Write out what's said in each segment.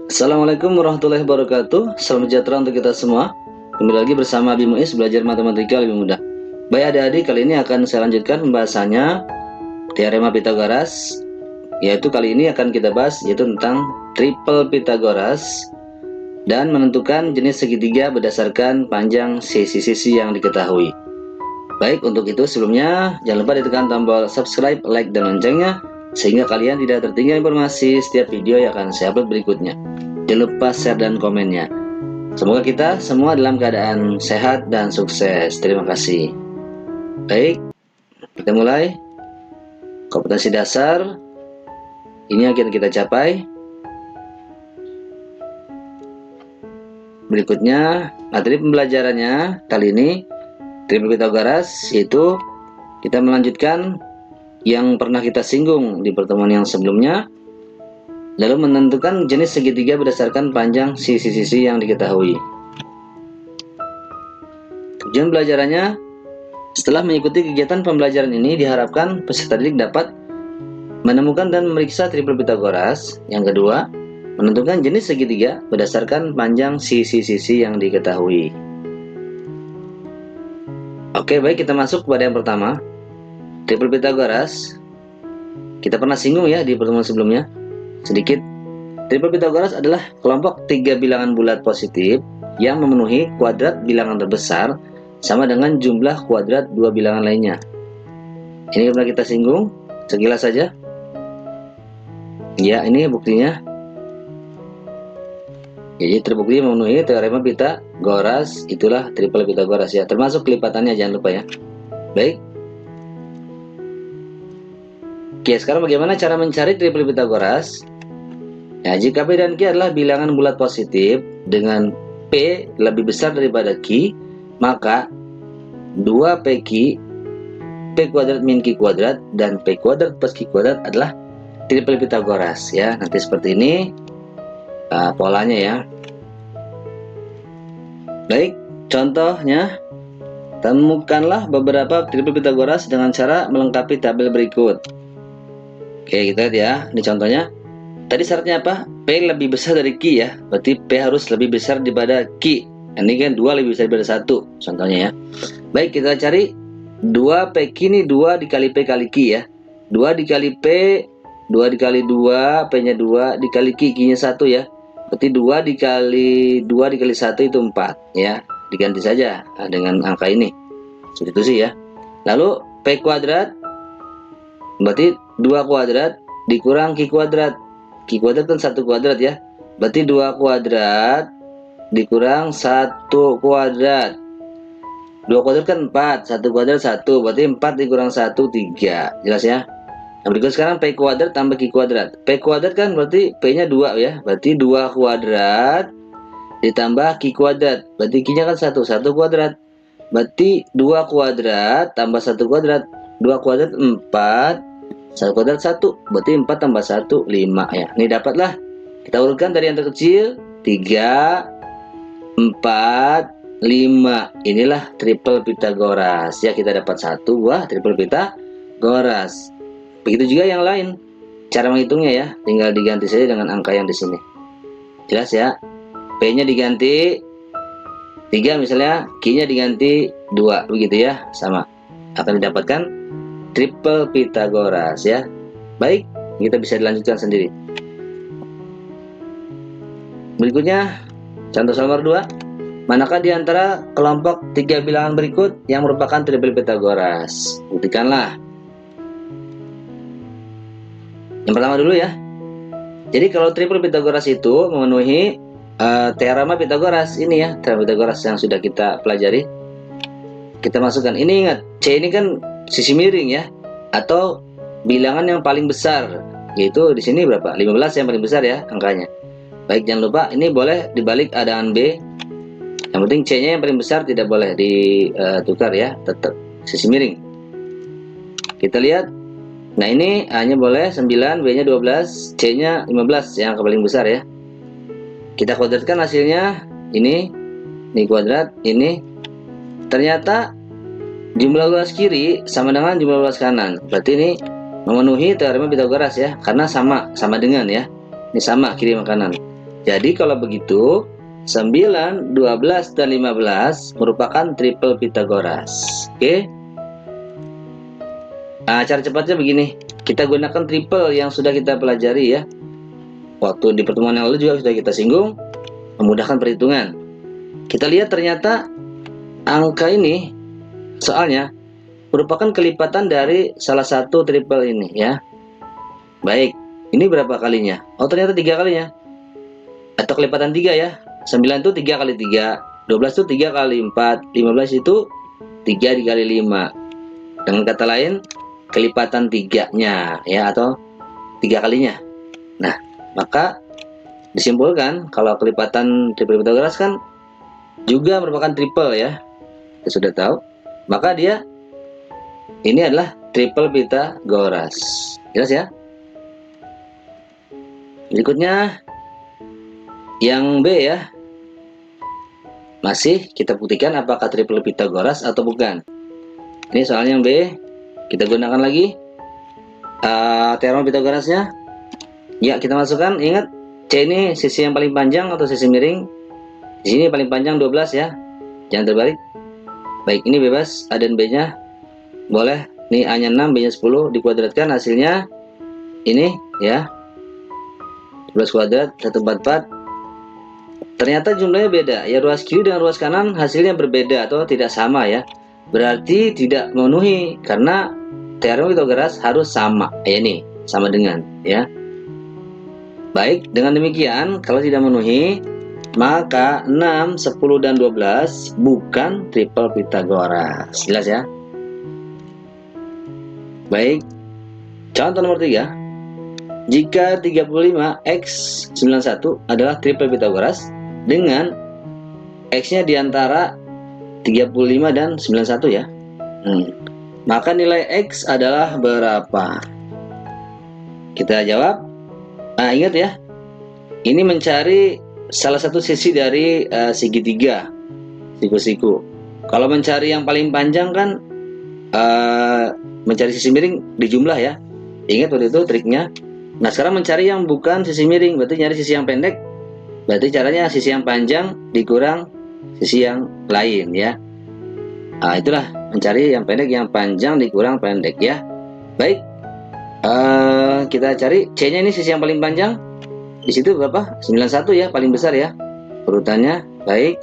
Assalamualaikum warahmatullahi wabarakatuh. Salam sejahtera untuk kita semua. Kembali lagi bersama Abi Muiz, belajar matematika lebih mudah. Baik adik-adik, kali ini akan saya lanjutkan pembahasannya teorema Pythagoras. Yaitu kali ini akan kita bahas yaitu tentang triple Pythagoras dan menentukan jenis segitiga berdasarkan panjang sisi-sisi yang diketahui. Baik, untuk itu sebelumnya jangan lupa ditekan tombol subscribe, like, dan loncengnya sehingga kalian tidak tertinggal informasi setiap video yang akan saya upload berikutnya. Jangan lupa share dan komennya. Semoga kita semua dalam keadaan sehat dan sukses. Terima kasih. Baik, kita mulai. Kompetensi dasar ini akan kita capai. Berikutnya materi pembelajarannya kali ini triple Pythagoras, yaitu kita melanjutkan yang pernah kita singgung di pertemuan yang sebelumnya, lalu menentukan jenis segitiga berdasarkan panjang sisi-sisi yang diketahui. Tujuan belajarannya, setelah mengikuti kegiatan pembelajaran ini diharapkan peserta didik dapat menemukan dan memeriksa triple Pythagoras. Yang kedua, menentukan jenis segitiga berdasarkan panjang sisi-sisi yang diketahui. Oke, baik, kita masuk kepada yang pertama. Triple Pythagoras kita pernah singgung ya di pertemuan sebelumnya sedikit. Triple Pythagoras adalah kelompok 3 bilangan bulat positif yang memenuhi kuadrat bilangan terbesar sama dengan jumlah kuadrat 2 bilangan lainnya. Ini pernah kita singgung sekilas saja. Ya, ini buktinya. Jadi terbukti memenuhi teorema Pythagoras, itulah triple Pythagoras ya, termasuk kelipatannya, jangan lupa ya. Baik. Oke, sekarang bagaimana cara mencari triple Pythagoras? Ya, jika P dan Q adalah bilangan bulat positif dengan P lebih besar daripada Q, maka 2PQ, P kuadrat min Q kuadrat, dan P kuadrat plus Q kuadrat adalah triple Pythagoras ya. Nanti seperti ini polanya ya. Baik, contohnya, temukanlah beberapa triple Pythagoras dengan cara melengkapi tabel berikut. Oke, kita lihat ya, ini contohnya. Tadi syaratnya apa? P lebih besar dari Q ya, berarti P harus lebih besar daripada Q. Ini kan 2 lebih besar daripada 1, contohnya ya. Baik, kita cari 2PQ ini 2 dikali P kali Q ya. 2 dikali P, 2 dikali 2, P nya 2, dikali Q, Q nya 1 ya. Berarti 2 dikali 1 itu 4 ya. Diganti saja dengan angka ini, substitusi ya. Lalu P kuadrat berarti 2 kuadrat dikurang Q kuadrat. Q kuadrat kan 1 kuadrat ya. Berarti 2 kuadrat dikurang 1 kuadrat. 2 kuadrat kan 4, 1 kuadrat 1. Berarti 4 dikurang 1, 3. Jelas ya? Nah, berikut sekarang P kuadrat tambah Q kuadrat. P kuadrat kan berarti P nya 2 ya. Berarti 2 kuadrat ditambah Q kuadrat. Berarti Q nya kan 1, 1 kuadrat. Berarti 2 kuadrat tambah 1 kuadrat. 2 kuadrat 4, 1 kuadrat 1, berarti 4 tambah 1, 5 ya. Ini dapatlah, kita urutkan dari yang terkecil, 3, 4, 5. Inilah triple Pythagoras ya, kita dapat 1 buah triple Pythagoras. Begitu juga yang lain. Cara menghitungnya ya, tinggal diganti saja dengan angka yang di sini. Jelas ya? P nya diganti 3 misalnya, Q nya diganti 2, begitu ya, sama. Akan didapatkan triple Pythagoras ya. Baik, kita bisa dilanjutkan sendiri. Berikutnya, contoh soal nomor 2. Manakah di antara kelompok 3 bilangan berikut yang merupakan triple Pythagoras? Buktikanlah. Yang pertama dulu ya. Jadi kalau triple Pythagoras itu memenuhi teorema Pythagoras ini ya, teorema Pythagoras yang sudah kita pelajari. Kita masukkan. Ini ingat, C ini kan sisi miring ya, atau bilangan yang paling besar, yaitu di sini berapa? 15 yang paling besar ya angkanya. Baik, jangan lupa ini boleh dibalik A dengan B. Yang penting C nya yang paling besar, tidak boleh ditukar ya, tetap sisi miring. Kita lihat. Nah, ini A nya boleh 9, B nya 12, C nya 15 yang paling besar ya. Kita kuadratkan hasilnya. Ini kuadrat, ini. Ternyata jumlah luas kiri sama dengan jumlah luas kanan. Berarti ini memenuhi teorema Pythagoras ya, karena sama dengan ya. Ini sama kiri sama kanan. Jadi kalau begitu 9, 12, dan 15 merupakan triple Pitagoras. Oke. Nah, cara cepatnya begini. Kita gunakan triple yang sudah kita pelajari ya. Waktu di pertemuan yang lalu juga sudah kita singgung, memudahkan perhitungan. Kita lihat ternyata angka ini soalnya merupakan kelipatan dari salah satu triple ini ya. Baik, ini berapa kalinya? Oh, ternyata 3 kalinya. Atau kelipatan 3 ya. 9 itu 3 kali 3, 12 itu 3 kali 4, 15 itu 3 dikali 5. Dengan kata lain, kelipatan 3-nya ya, atau 3 kalinya. Nah, maka disimpulkan kalau kelipatan triple Pitagoras kan juga merupakan triple ya. Kita sudah tahu. Maka dia ini adalah triple Pitagoras. Jelas ya? Berikutnya yang B ya. Masih kita buktikan apakah triple Pitagoras atau bukan. Ini soalnya yang B. Kita gunakan lagi teorem Pitagorasnya. Ya, kita masukkan. Ingat, C ini sisi yang paling panjang atau sisi miring. Di sini paling panjang 12 ya. Jangan terbalik. Baik, ini bebas A dan B-nya. Boleh. Ini A-nya 6, B-nya 10 dikuadratkan, hasilnya ini ya. 12 kuadrat 144. Ternyata jumlahnya beda. Ya, ruas kiri dengan ruas kanan hasilnya berbeda atau tidak sama ya. Berarti tidak memenuhi karena teorem Pitagoras harus sama. Ya, ini sama dengan ya. Baik, dengan demikian kalau tidak memenuhi maka 6, 10 dan 12 bukan triple Pitagoras. Jelas ya? Baik. Contoh nomor 3. Jika 35x91 adalah triple Pitagoras dengan x-nya diantara 35 dan 91 ya. Maka nilai x adalah berapa? Kita jawab. Nah, ingat ya. Ini mencari salah satu sisi dari segitiga, siku-siku. Kalau mencari yang paling panjang kan mencari sisi miring dijumlah ya. Ingat waktu itu triknya. Nah, sekarang mencari yang bukan sisi miring, berarti nyari sisi yang pendek. Berarti caranya sisi yang panjang dikurang sisi yang lain ya. Nah, itulah mencari yang pendek, yang panjang dikurang pendek ya. Baik, kita cari C-nya ini sisi yang paling panjang. Di situ berapa? 91 ya, paling besar ya urutannya. Baik,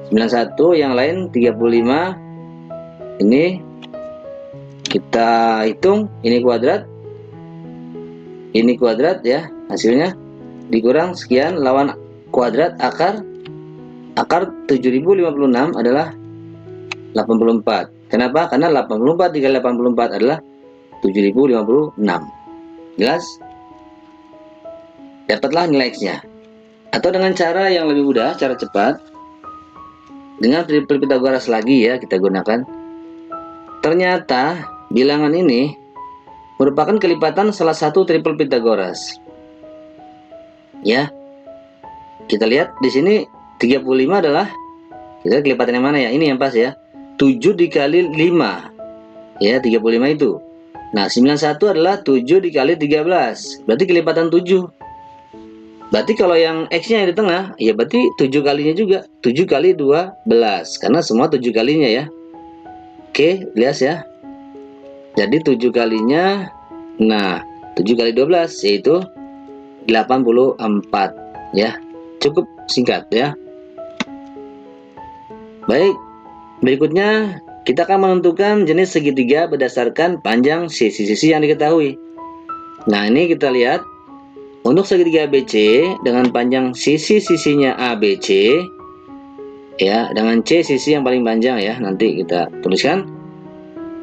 91, yang lain 35. Ini kita hitung, ini kuadrat, ini kuadrat ya, hasilnya dikurang sekian lawan kuadrat akar 7056 adalah 84. Kenapa? Karena 84 dikali 84 adalah 7056. Jelas? Dapatlah nilai X-nya. Atau dengan cara yang lebih mudah, cara cepat, dengan triple Pitagoras lagi ya kita gunakan. Ternyata bilangan ini merupakan kelipatan salah satu triple Pitagoras. Ya. Kita lihat di sini 35 adalah, kita kelipatan yang mana ya? Ini yang pas ya. 7 dikali 5. Ya, 35 itu. Nah, 91 adalah 7 dikali 13. Berarti kelipatan 7. Berarti kalau yang X-nya di tengah, ya berarti 7 kalinya juga. 7 kali 12. Karena semua 7 kalinya ya. Oke, lihat ya. Jadi 7 kalinya, nah 7 kali 12 yaitu 84 ya. Cukup singkat ya. Baik, berikutnya kita akan menentukan jenis segitiga berdasarkan panjang sisi-sisi yang diketahui. Nah, ini kita lihat untuk segitiga ABC dengan panjang sisi-sisinya ABC ya, dengan C sisi yang paling panjang ya. Nanti kita tuliskan.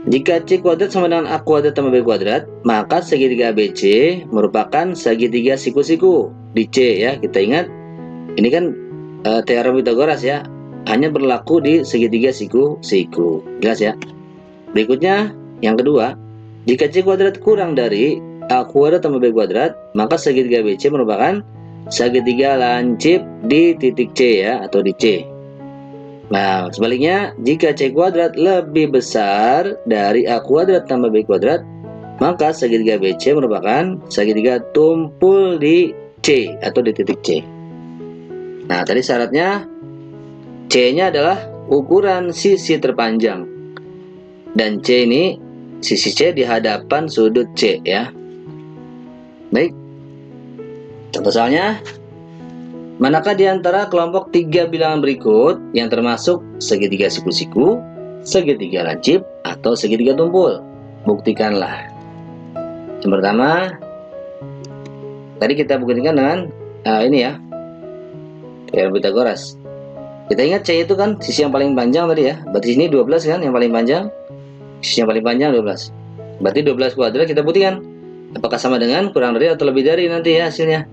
Jika C kuadrat sama dengan A kuadrat tambah B kuadrat, maka segitiga ABC merupakan segitiga siku-siku di C ya. Kita ingat, ini kan teorem Pitagoras ya, hanya berlaku di segitiga siku-siku. Jelas ya? Berikutnya, yang kedua, jika C kuadrat kurang dari A kuadrat tambah B kuadrat, maka segitiga BC merupakan segitiga lancip di titik C ya, atau di C. Nah, sebaliknya, jika C kuadrat lebih besar dari A kuadrat tambah B kuadrat, maka segitiga BC merupakan segitiga tumpul di C atau di titik C. Nah, tadi syaratnya C-nya adalah ukuran sisi terpanjang. Dan C ini, sisi C di hadapan sudut C ya. Baik. Contoh soalnya, manakah di antara kelompok 3 bilangan berikut yang termasuk segitiga siku-siku, segitiga lancip, atau segitiga tumpul? Buktikanlah. Yang pertama, tadi kita buktikan dengan ini ya, teorem Pitagoras. Kita ingat C itu kan sisi yang paling panjang tadi ya. Berarti sini 12 kan yang paling panjang. Sisi yang paling panjang 12. Berarti 12 kuadrat kita buktikan. Apakah sama dengan, kurang dari, atau lebih dari nanti ya hasilnya.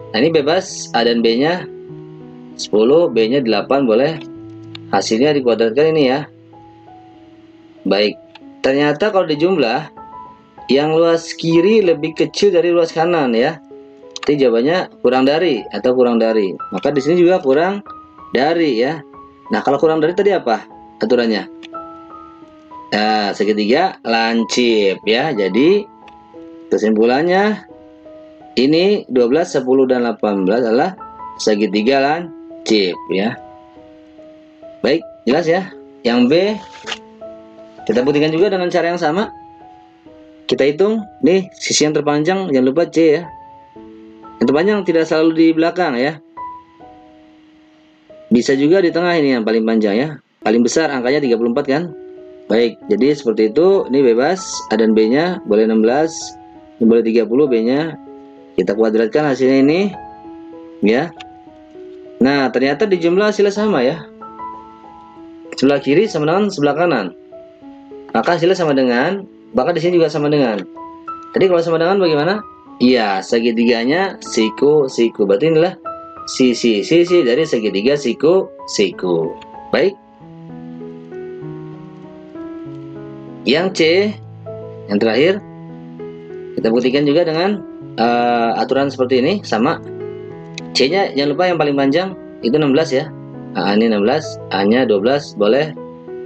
Nah, ini bebas. A dan B-nya 10, B-nya 8 boleh. Hasilnya dikuadratkan ini ya. Baik. Ternyata kalau dijumlah, yang luas kiri lebih kecil dari luas kanan ya. Jadi jawabannya kurang dari atau kurang dari. Maka di sini juga kurang dari ya. Nah, kalau kurang dari tadi apa aturannya? Nah, segitiga lancip ya. Jadi kesimpulannya ini 12, 10, dan 18 adalah segitiga lancip ya. Baik, jelas ya. Yang B kita buktikan juga dengan cara yang sama. Kita hitung nih sisi yang terpanjang, jangan lupa C ya. Yang terpanjang tidak selalu di belakang ya. Bisa juga di tengah, ini yang paling panjang ya. Paling besar angkanya 34 kan. Baik, jadi seperti itu. Ini bebas. A dan B-nya boleh 16. Ini boleh 30 B-nya. Kita kuadratkan hasilnya ini. Ya. Nah, ternyata di jumlah hasilnya sama ya. Sebelah kiri sama dengan sebelah kanan. Maka hasilnya sama dengan, bahkan di sini juga sama dengan. Tadi kalau sama dengan bagaimana? Iya, segitiganya siku-siku. Berarti inilah sisi-sisi dari segitiga siku-siku. Baik. Yang C, yang terakhir, kita buktikan juga dengan aturan seperti ini, sama. C-nya jangan lupa yang paling panjang itu 16 ya. Nah, ini 16, A-nya 12 boleh,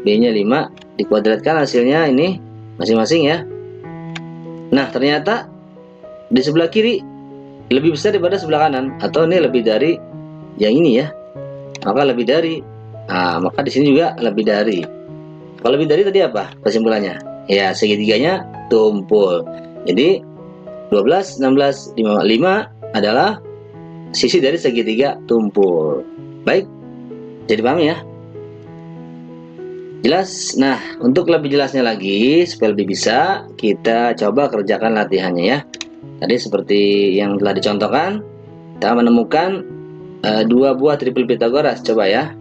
B-nya 5, dikuadratkan hasilnya ini masing-masing ya. Nah, ternyata di sebelah kiri lebih besar daripada sebelah kanan, atau ini lebih dari yang ini ya. Maka lebih dari. Nah, maka di sini juga lebih dari. Kalau lebih dari tadi apa kesimpulannya? Ya, segitiganya tumpul. Jadi 12, 16, 5 adalah sisi dari segitiga tumpul. Baik. Jadi paham ya? Jelas? Nah, untuk lebih jelasnya lagi, supaya lebih bisa, kita coba kerjakan latihannya ya. Tadi seperti yang telah dicontohkan, kita menemukan 2 buah triple Pitagoras. Coba ya.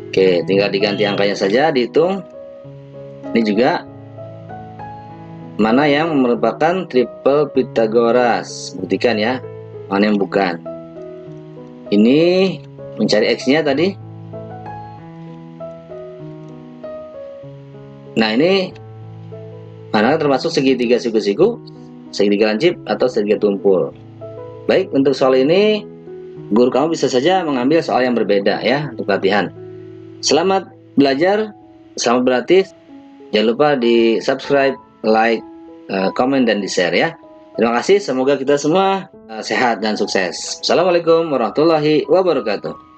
Oke, tinggal diganti angkanya saja, dihitung. Ini juga mana yang merupakan triple Pitagoras. Buktikan ya, mana yang bukan. Ini mencari X-nya tadi. Nah, ini mana termasuk segitiga siku-siku, segitiga lancip, atau segitiga tumpul. Baik, untuk soal ini guru kamu bisa saja mengambil soal yang berbeda ya untuk latihan. Selamat belajar, selamat berlatih. Jangan lupa di subscribe, like, komen, dan di share ya. Terima kasih, semoga kita semua sehat dan sukses. Assalamualaikum warahmatullahi wabarakatuh.